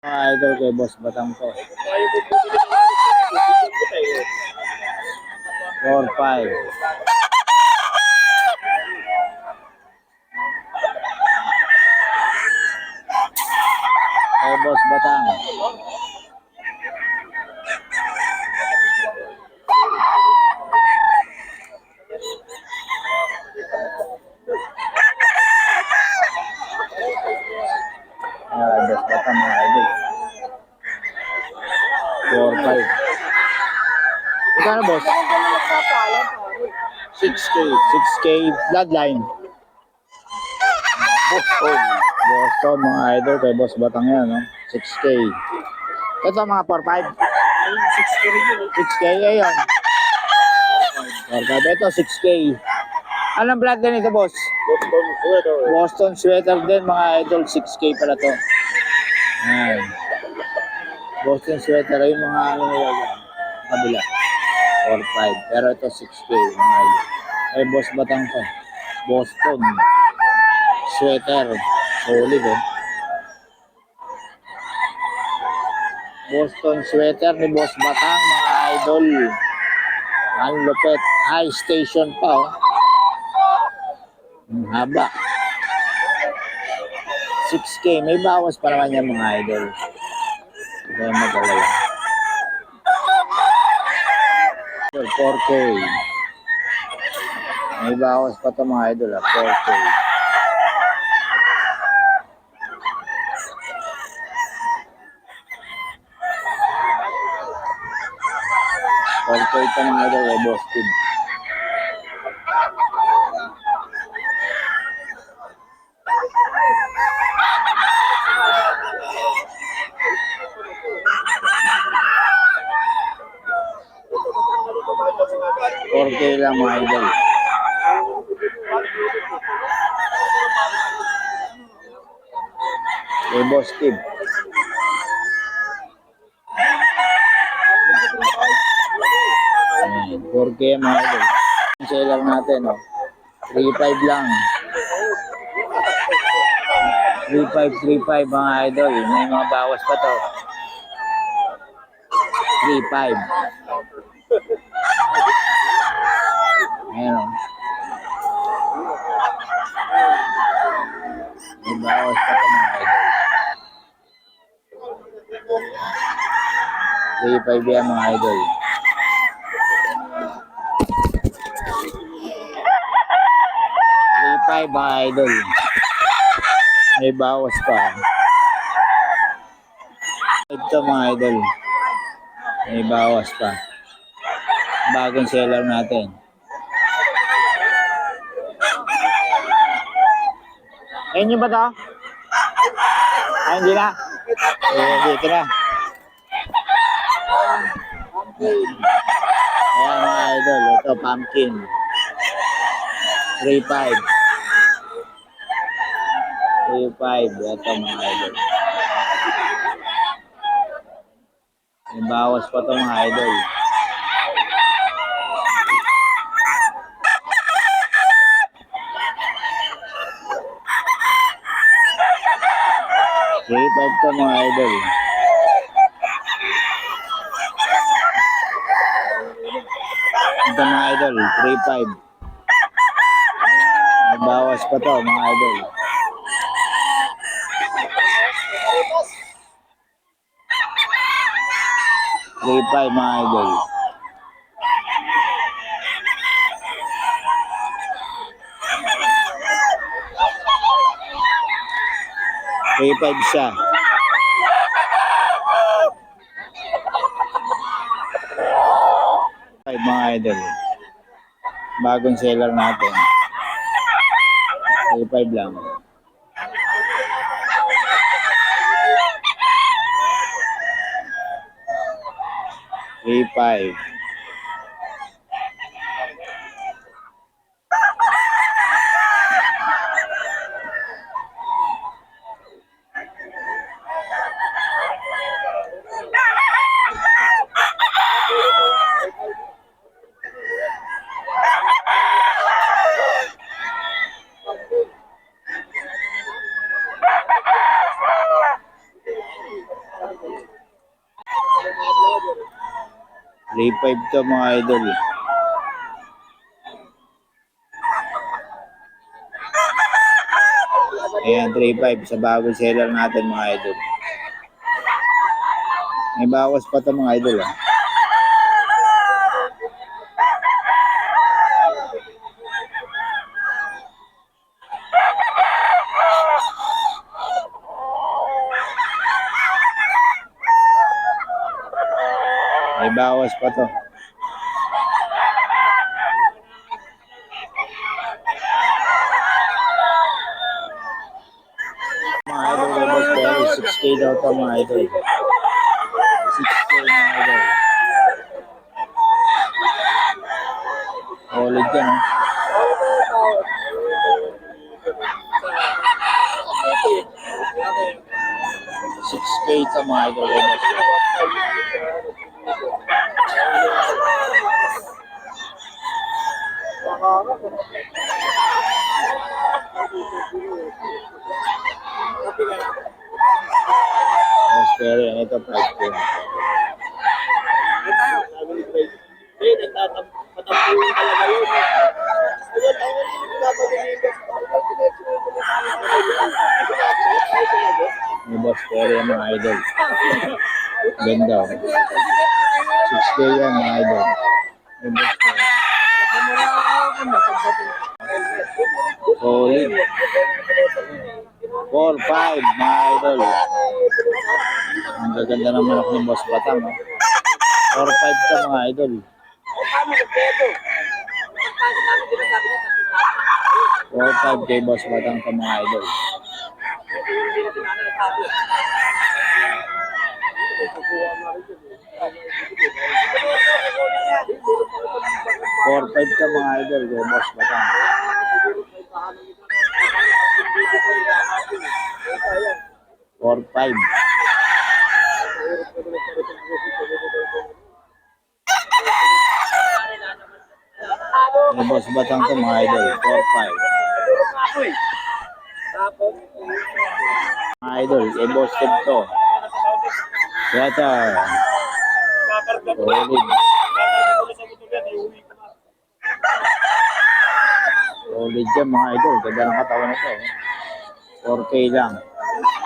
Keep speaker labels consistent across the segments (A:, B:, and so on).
A: Idol kay Boss Batang to. 4-5. Kay Boss Batang. Boss Batang mga idol. 4-5. Magkano boss? 6K. 6K bloodline. Boston. Boston mga idol kay Boss Batang yan. No? 6K. Ito mga 4-5.
B: 6K rin yun.
A: 6K ayun. 4-5. Ito 6K. Anong bloodline ito boss?
B: Boston Sweater.
A: Boston Sweater din mga idol. 6K pala to. Ayan. Boston Sweater yung mga ano nila dyan. Kabila. 4-5. Pero ito 6K mga idol. Ay Boss Batang to. Boston Sweater. Solid eh. Boston Sweater ni Boss Batang mga idol. Ang lupet. High station pa oh. Ang haba. 6K. May bawas pa naman yan mga idol. Kaya mag-alala. 4K. May bawas pa ito mga idol 4K. Ito mga idol ay Boston. $4K lang mga idol. Kay Boss Steve. Ayan, 4K mga idol. Seller natin, oh. 3.5 lang. 3.5 mga idol. May mga bawas pa to. 3.5. Ayan, oh. May bawas pa to mga idol. 3.5 yan mga idol. 3.5 mga idol. May bawas pa. Ito mga idol. May bawas pa. Bagong seller natin. Ayun yung ba ito? Ay, hindi na. Dito na. Ayan mga idol. Ito, pumpkin. 3.5. 3.5. Ito mga idol. May bawas pa ito mga idol. Ito mga idol. Ito mga idol. 3.5. May bawas pa ito mga idol. 3.5 mga idol. siya. 5 mga idol. Bagong seller natin. 3.5 lang. $3.5. 3.5 to mga idol. Ayan, 3.5 sa bagong seller natin mga idol. May bawas pa to mga idol ah. May bawas pa to. Mga idol, boss pero 6K daw to mga idol. 6K mga idol. Solid yan ah. 6K to mga idol. Boss. Boss pero yan, ito 5K. May boss pero yan mga idol. Ganda oh. 6K yan mga idol. May boss pero. Solid. 4-5 mga idol. Ang gaganda ng manok ng boss Batang. Oh. 4-5 to mga idol. 4-5 kay boss Batang to mga idol. Four five ka mga idol kay boss Batang. 4-5. Kay boss Batang to mga idol. 4-5. Mga idol, kay boss Ted to. Yata. Solid. Solid dyan mga idol. Ganda ng katawan nito. 4K lang.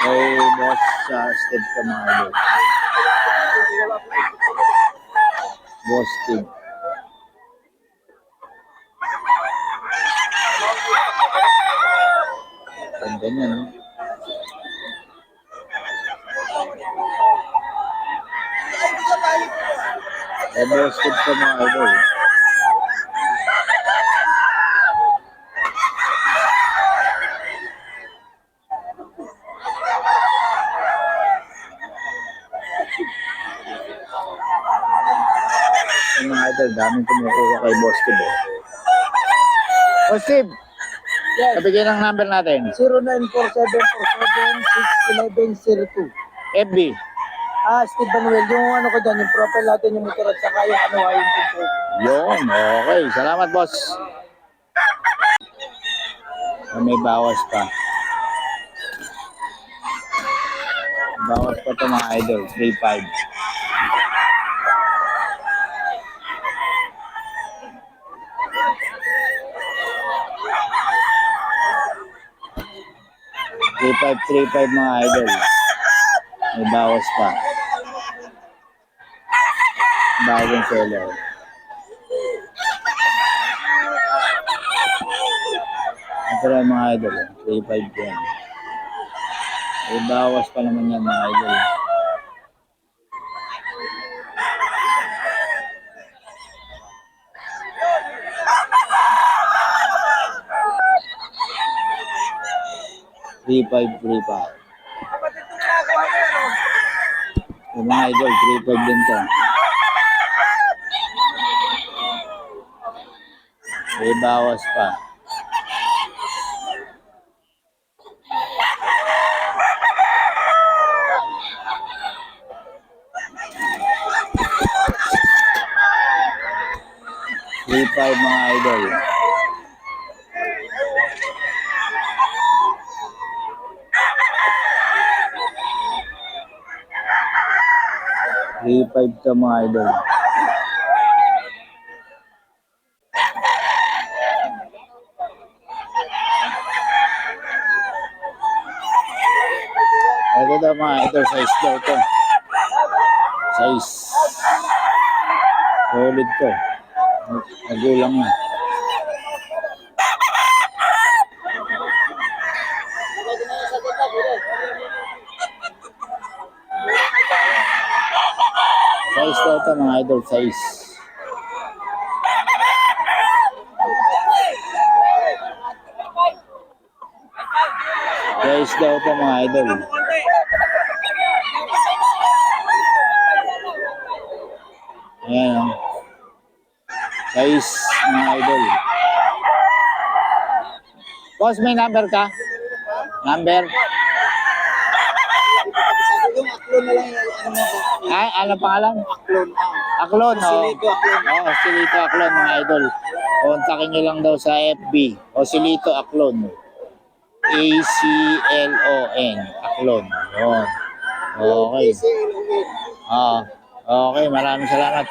A: Kay boss Steve to mga idol. Boss Steve. Ganda niya, no? Kay boss Steve to mga idol. Yung mga idol, daming kumukuha kay Boss Steve. Eh. Boss Steve,
B: Yes.
A: nabigyan ng number natin.
B: 094747611102.
A: FB.
B: Steve Manuel, yung ano ko dyan, yung profile natin, yung motor at saka yung ano, yung control.
A: Yun, okay. Salamat, boss. May bawas pa. Bawas pa ito mga idol. 3.5. $3.5 mga idol. May bawas pa. Bagong seller. Ito lang mga idol. 3.5 yan. May bawas pa naman yan mga idol. $3.5. Yung mga idol, 3.5 din to. May bawas pa. $3.5 mga idol. $3.5 to mga idol. mga idol, size daw to. Size. Solid to. Nagulang na. Size daw to mga idol, size. Size daw to mga idol. Ayan o. Size mga idol. Boss, may number ka? Number?
B: Yung aklon na lang yung ano mo.
A: Ay, ano pangalan?
B: Aklon.
A: Aklon, o.
B: Silito Aklon.
A: Oo, Silito Aklon mga idol. Kontakin nyo lang daw sa FB. O Silito Aklon. A-C-L-O-N. Aklon. Yun. Okay.
B: Kasi,
A: Oo. Okay, maraming salamat.